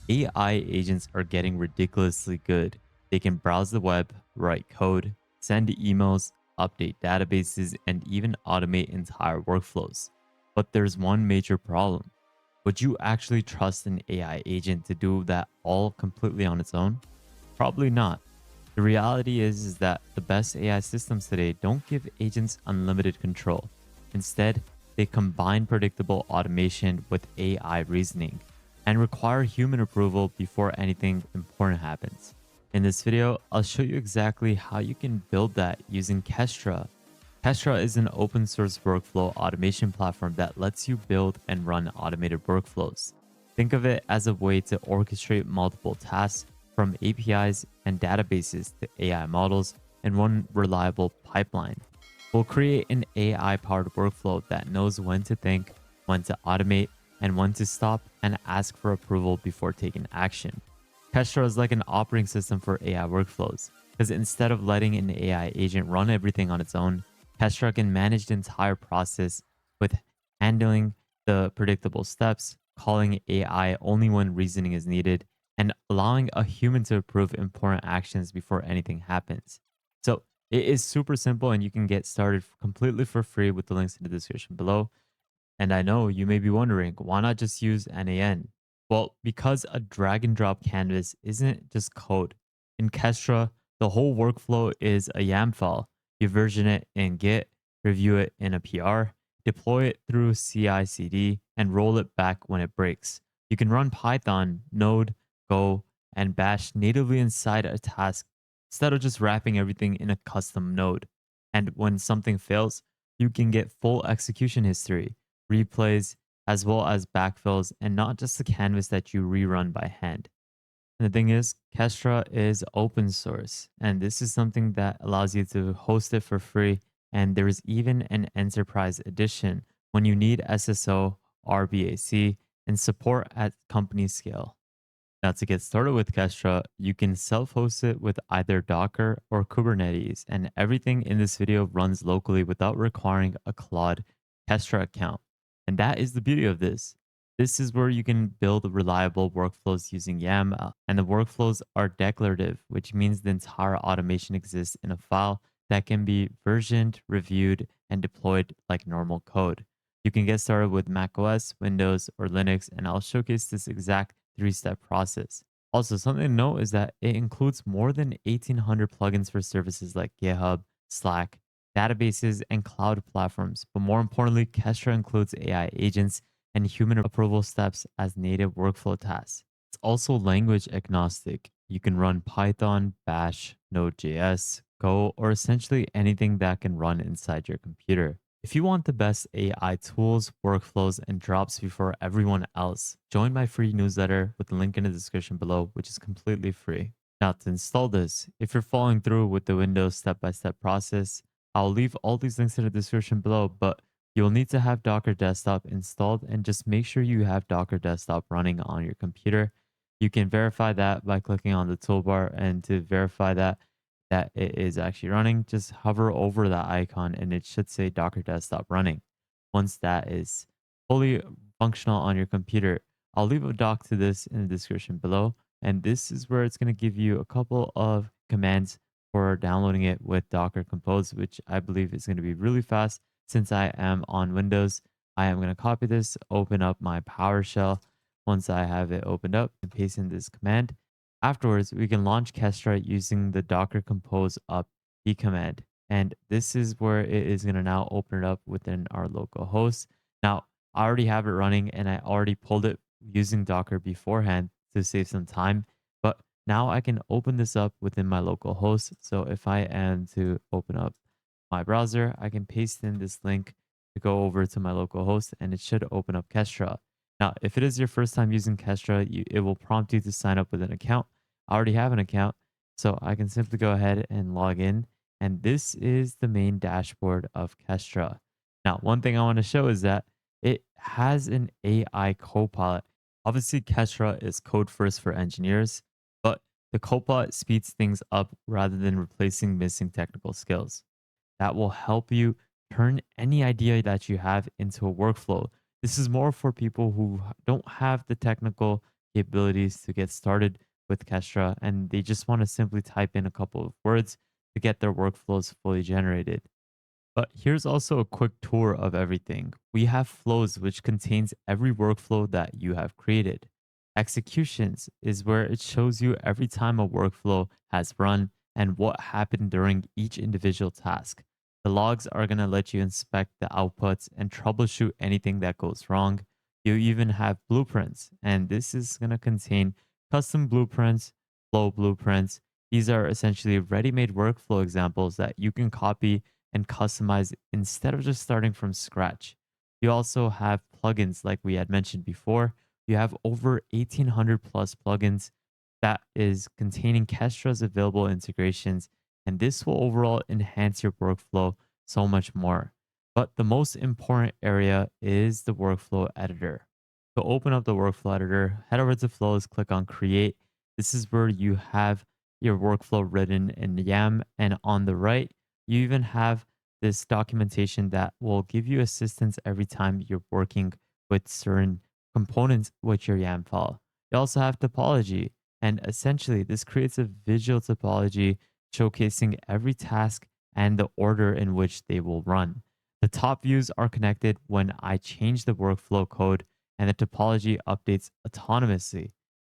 AI agents are getting ridiculously good. They can browse the web, write code, send emails, update databases, and even automate entire workflows. But there's one major problem. Would you actually trust an AI agent to do that all completely on its own? Probably not. The reality is that the best AI systems today don't give agents unlimited control. Instead, they combine predictable automation with AI reasoning and require human approval before anything important happens. In this video, I'll show you exactly how you can build that using Kestra. Kestra is an open source workflow automation platform that lets you build and run automated workflows. Think of it as a way to orchestrate multiple tasks from APIs and databases to AI models in one reliable pipeline. We'll create an AI powered workflow that knows when to think, when to automate, and when to stop and ask for approval before taking action. Kestra is like an operating system for AI workflows because instead of letting an AI agent run everything on its own, Kestra can manage the entire process with handling the predictable steps, calling AI only when reasoning is needed, and allowing a human to approve important actions before anything happens. So it is super simple and you can get started completely for free with the links in the description below. And I know you may be wondering, why not just use N8N? Well, because a drag and drop canvas isn't just code. In Kestra, the whole workflow is a YAML file. You version it in Git, review it in a PR, deploy it through CI/CD, and roll it back when it breaks. You can run Python, Node, Go, and Bash natively inside a task instead of just wrapping everything in a custom node. And when something fails, you can get full execution history, replays, as well as backfills, and not just the canvas that you rerun by hand. And the thing is, Kestra is open source, and this is something that allows you to host it for free. And there is even an enterprise edition when you need SSO, RBAC, and support at company scale. Now, to get started with Kestra, you can self-host it with either Docker or Kubernetes, and everything in this video runs locally without requiring a Claude Kestra account. And that is the beauty of this. This is where you can build reliable workflows using YAML, and the workflows are declarative, which means the entire automation exists in a file that can be versioned, reviewed, and deployed like normal code. You can get started with macOS, Windows, or Linux, and I'll showcase this exact three-step process. Also, something to note is that it includes more than 1,800 plugins for services like GitHub, Slack, databases, and cloud platforms. But more importantly, Kestra includes AI agents and human approval steps as native workflow tasks. It's also language agnostic. You can run Python, Bash, Node.js, Go, or essentially anything that can run inside your computer. If you want the best AI tools, workflows, and drops before everyone else, join my free newsletter with the link in the description below, which is completely free. Now, to install this, if you're following through with the Windows step-by-step process, I'll leave all these links in the description below, but you'll need to have Docker Desktop installed and just make sure you have Docker Desktop running on your computer. You can verify that by clicking on the toolbar, and to verify that it is actually running, just hover over that icon and it should say Docker Desktop running. Once that is fully functional on your computer, I'll leave a doc to this in the description below. And this is where it's going to give you a couple of commands for downloading it with Docker Compose, which I believe is going to be really fast. Since I am on Windows, I am going to copy this, open up my PowerShell. Once I have it opened up, and paste in this command. Afterwards, we can launch Kestra using the docker compose up command. And this is where it is going to now open it up within our local host. Now, I already have it running and I already pulled it using Docker beforehand to save some time. But now I can open this up within my local host. So if I am to open up my browser, I can paste in this link to go over to my local host and it should open up Kestra. Now, if it is your first time using Kestra, it will prompt you to sign up with an account. I already have an account, so I can simply go ahead and log in. And this is the main dashboard of Kestra. Now, one thing I want to show is that it has an AI copilot. Obviously, Kestra is code first for engineers, but the copilot speeds things up rather than replacing missing technical skills. That will help you turn any idea that you have into a workflow. This is more for people who don't have the technical capabilities to get started with Kestra, and they just want to simply type in a couple of words to get their workflows fully generated. But here's also a quick tour of everything. We have flows, which contains every workflow that you have created. Executions is where it shows you every time a workflow has run and what happened during each individual task. The logs are going to let you inspect the outputs and troubleshoot anything that goes wrong. You even have blueprints, and this is going to contain custom blueprints, flow blueprints. These are essentially ready made workflow examples that you can copy and customize instead of just starting from scratch. You also have plugins like we had mentioned before. You have over 1800 plus plugins that is containing Kestra's available integrations, and this will overall enhance your workflow so much more. But the most important area is the workflow editor. To open up the workflow editor, head over to Flows, click on Create. This is where you have your workflow written in YAML, and on the right, you even have this documentation that will give you assistance every time you're working with certain components with your YAML file. You also have topology, and essentially, this creates a visual topology showcasing every task and the order in which they will run. The top views are connected when I change the workflow code, and the topology updates autonomously.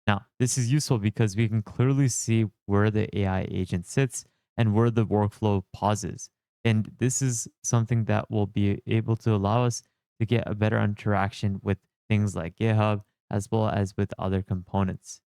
Now, this is useful because we can clearly see where the AI agent sits and where the workflow pauses. And this is something that will be able to allow us to get a better interaction with things like GitHub as well as with other components.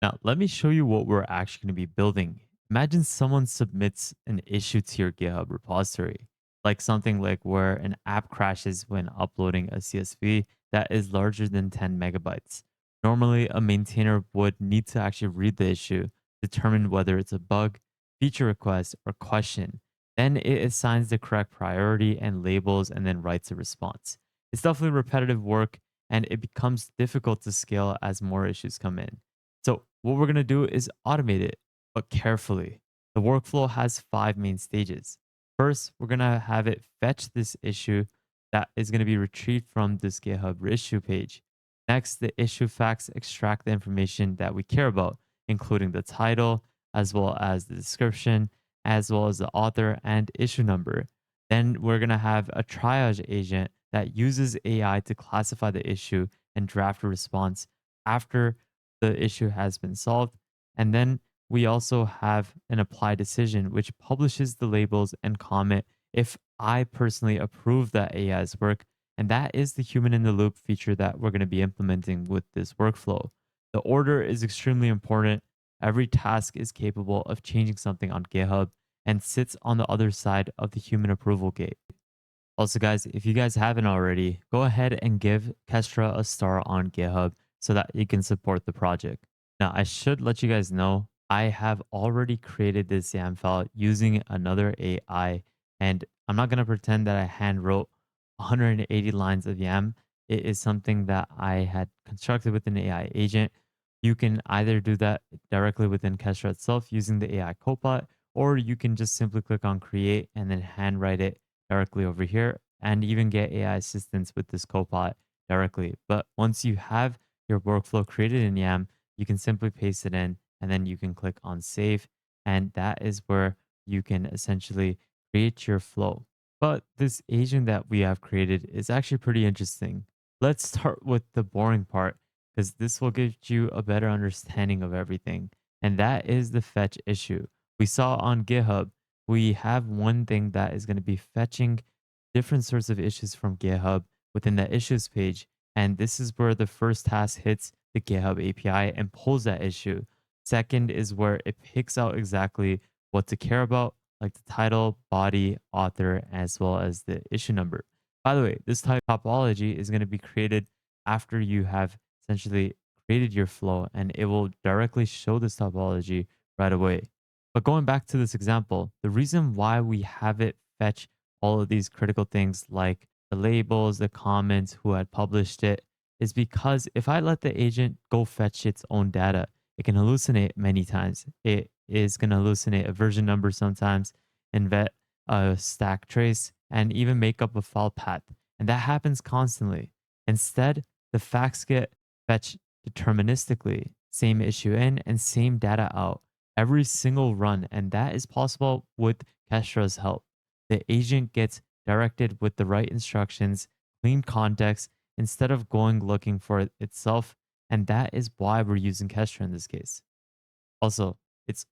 Now, let me show you what we're actually going to be building. Imagine someone submits an issue to your GitHub repository, like something like where an app crashes when uploading a CSV that is larger than 10 megabytes. Normally, a maintainer would need to actually read the issue, determine whether it's a bug, feature request, or question. Then it assigns the correct priority and labels and then writes a response. It's definitely repetitive work and it becomes difficult to scale as more issues come in. So, what we're going to do is automate it, but carefully. The workflow has five main stages. First, we're going to have it fetch this issue that is going to be retrieved from this GitHub issue page. Next, the issue facts extract the information that we care about, including the title, as well as the description, as well as the author and issue number. Then we're going to have a triage agent that uses AI to classify the issue and draft a response after the issue has been solved. And then we also have an apply decision, which publishes the labels and comment if I personally approve that AI's work. And that is the human in the loop feature that we're going to be implementing with this workflow. The order is extremely important. Every task is capable of changing something on GitHub and sits on the other side of the human approval gate. Also, guys, if you guys haven't already, go ahead and give Kestra a star on GitHub so that you can support the project. Now, I should let you guys know I have already created this YAML file using another AI, and I'm not going to pretend that I hand wrote 180 lines of YAML. It is something that I had constructed with an AI agent. You can either do that directly within Kestra itself using the AI copilot, or you can just simply click on create and then handwrite it directly over here and even get AI assistance with this copilot directly. But once you have your workflow created in YAML, you can simply paste it in and then you can click on save. And that is where you can essentially create your flow. But this agent that we have created is actually pretty interesting. Let's start with the boring part because this will give you a better understanding of everything. And that is the fetch issue. We saw on GitHub, we have one thing that is going to be fetching different sorts of issues from GitHub within the issues page. And this is where the first task hits the GitHub API and pulls that issue. Second is where it picks out exactly what to care about, like the title, body, author, as well as the issue number. By the way, this type of topology is going to be created after you have essentially created your flow, and it will directly show this topology right away. But going back to this example, the reason why we have it fetch all of these critical things like the labels, the comments, who had published it, is because if I let the agent go fetch its own data, it can hallucinate many times. It is going to hallucinate a version number sometimes, invent a stack trace, and even make up a file path. And that happens constantly. Instead, the facts get fetched deterministically, same issue in and same data out every single run. And that is possible with Kestra's help. The agent gets directed with the right instructions, clean context, instead of going looking for it itself. And that is why we're using Kestra in this case. Also, it's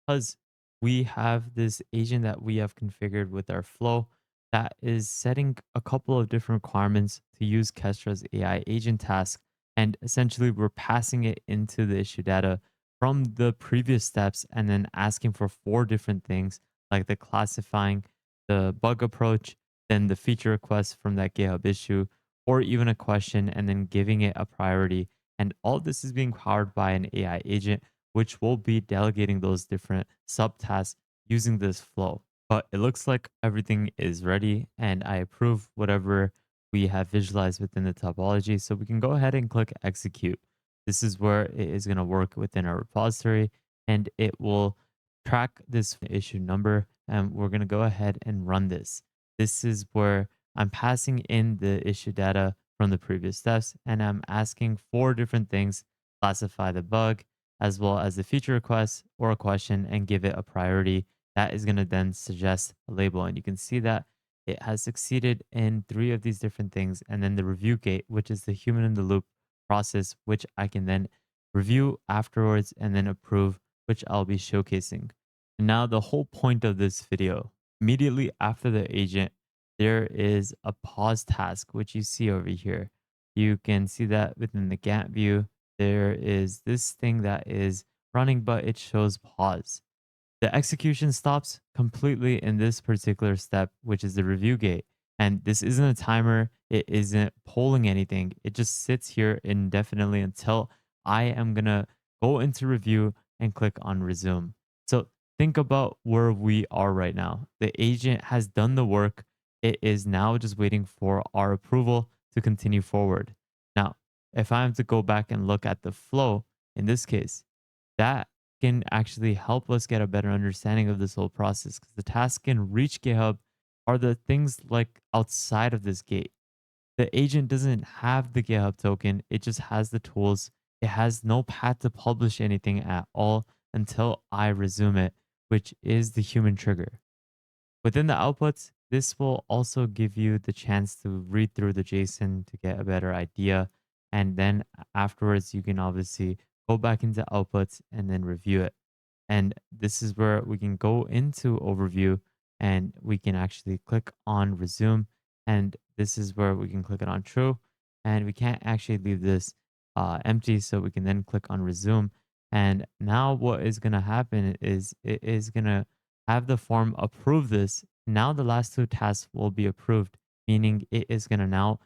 because we have this agent that we have configured with our flow that is setting a couple of different requirements to use Kestra's AI agent task. And essentially, we're passing it into the issue data from the previous steps and then asking for four different things like the classifying, the bug approach, then the feature request from that GitHub issue, or even a question and then giving it a priority. And all this is being powered by an AI agent which will be delegating those different subtasks using this flow. But it looks like everything is ready and I approve whatever we have visualized within the topology. So we can go ahead and click execute. This is where it is going to work within our repository and it will track this issue number. And we're going to go ahead and run this. This is where I'm passing in the issue data from the previous steps and I'm asking four different things: classify the bug, as well as the feature request or a question, and give it a priority. That is going to then suggest a label. And you can see that it has succeeded in three of these different things. And then the review gate, which is the human in the loop process, which I can then review afterwards and then approve, which I'll be showcasing. And now the whole point of this video, immediately after the agent, there is a pause task, which you see over here. You can see that within the Gantt view, there is this thing that is running, but it shows pause. The execution stops completely in this particular step, which is the review gate. And this isn't a timer, it isn't polling anything. It just sits here indefinitely until I am going to go into review and click on resume. So think about where we are right now. The agent has done the work. It is now just waiting for our approval to continue forward. Now, if I am to go back and look at the flow in this case, that can actually help us get a better understanding of this whole process because the tasks can reach GitHub are the things like outside of this gate. The agent doesn't have the GitHub token, it just has the tools. It has no path to publish anything at all until I resume it, which is the human trigger. Within the outputs, this will also give you the chance to read through the JSON to get a better idea. And then afterwards, you can obviously go back into outputs and then review it. And this is where we can go into overview and we can actually click on resume. And this is where we can click it on true. And we can't actually leave this empty. So we can then click on resume. And now what is going to happen is it is going to have the form approve this. Now the last two tasks will be approved, meaning it is going to now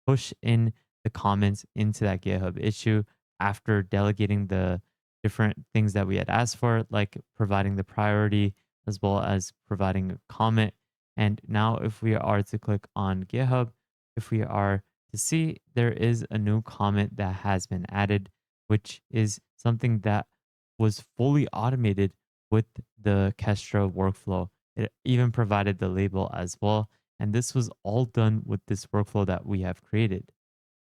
push in the comments into that GitHub issue after delegating the different things that we had asked for, like providing the priority as well as providing a comment. And now if we are to click on GitHub, if we are to see, there is a new comment that has been added, which is something that was fully automated with the Kestra workflow. It even provided the label as well. And this was all done with this workflow that we have created.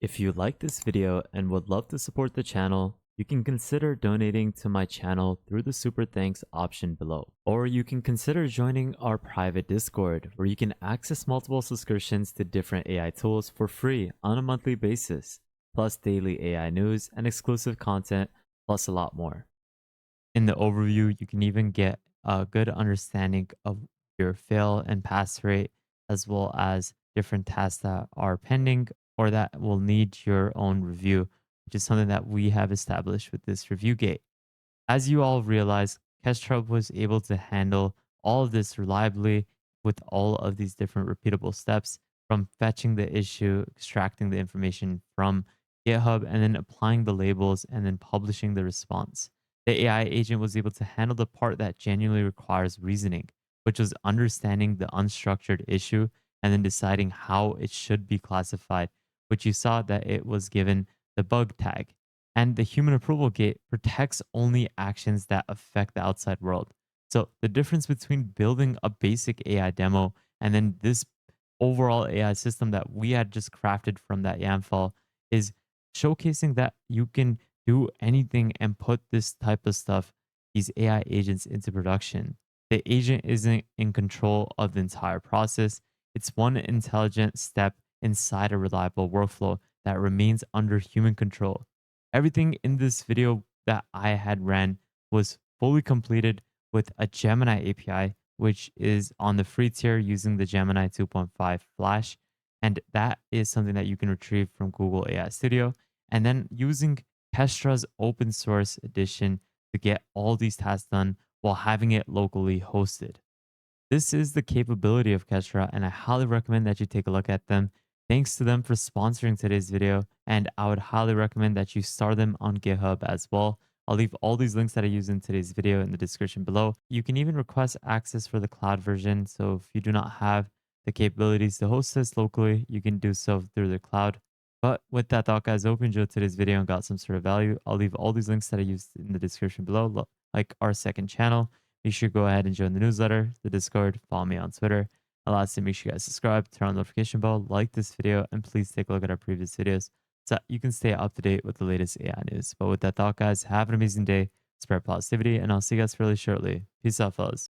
If you like this video and would love to support the channel, you can consider donating to my channel through the super thanks option below. Or you can consider joining our private Discord where you can access multiple subscriptions to different AI tools for free on a monthly basis, plus daily AI news and exclusive content, plus a lot more. In the overview, you can even get a good understanding of your fail and pass rate, as well as different tasks that are pending or that will need your own review, which is something that we have established with this review gate. As you all realize, Kestra was able to handle all of this reliably with all of these different repeatable steps from fetching the issue, extracting the information from GitHub, and then applying the labels and then publishing the response. The AI agent was able to handle the part that genuinely requires reasoning, which was understanding the unstructured issue and then deciding how it should be classified, which you saw that it was given the bug tag. And the human approval gate protects only actions that affect the outside world. So the difference between building a basic AI demo and then this overall AI system that we had just crafted from that YAML file is showcasing that you can do anything and put this type of stuff, these AI agents into production. The agent isn't in control of the entire process. It's one intelligent step inside a reliable workflow that remains under human control. Everything in this video that I had ran was fully completed with a Gemini API, which is on the free tier using the Gemini 2.5 Flash. And that is something that you can retrieve from Google AI Studio. And then using Kestra's open source edition to get all these tasks done while having it locally hosted. This is the capability of Kestra, and I highly recommend that you take a look at them. Thanks to them for sponsoring today's video, and I would highly recommend that you start them on GitHub as well. I'll leave all these links that I use in today's video in the description below. You can even request access for the cloud version, so if you do not have the capabilities to host this locally, you can do so through the cloud. But with that thought, guys, I hope you enjoyed today's video and got some sort of value. I'll leave all these links that I used in the description below, like our second channel. Make sure you go ahead and join the newsletter, the Discord, follow me on Twitter. And lastly, make sure you guys subscribe, turn on the notification bell, like this video, and please take a look at our previous videos so that you can stay up to date with the latest AI news. But with that thought, guys, have an amazing day, spread positivity, and I'll see you guys really shortly. Peace out, fellas.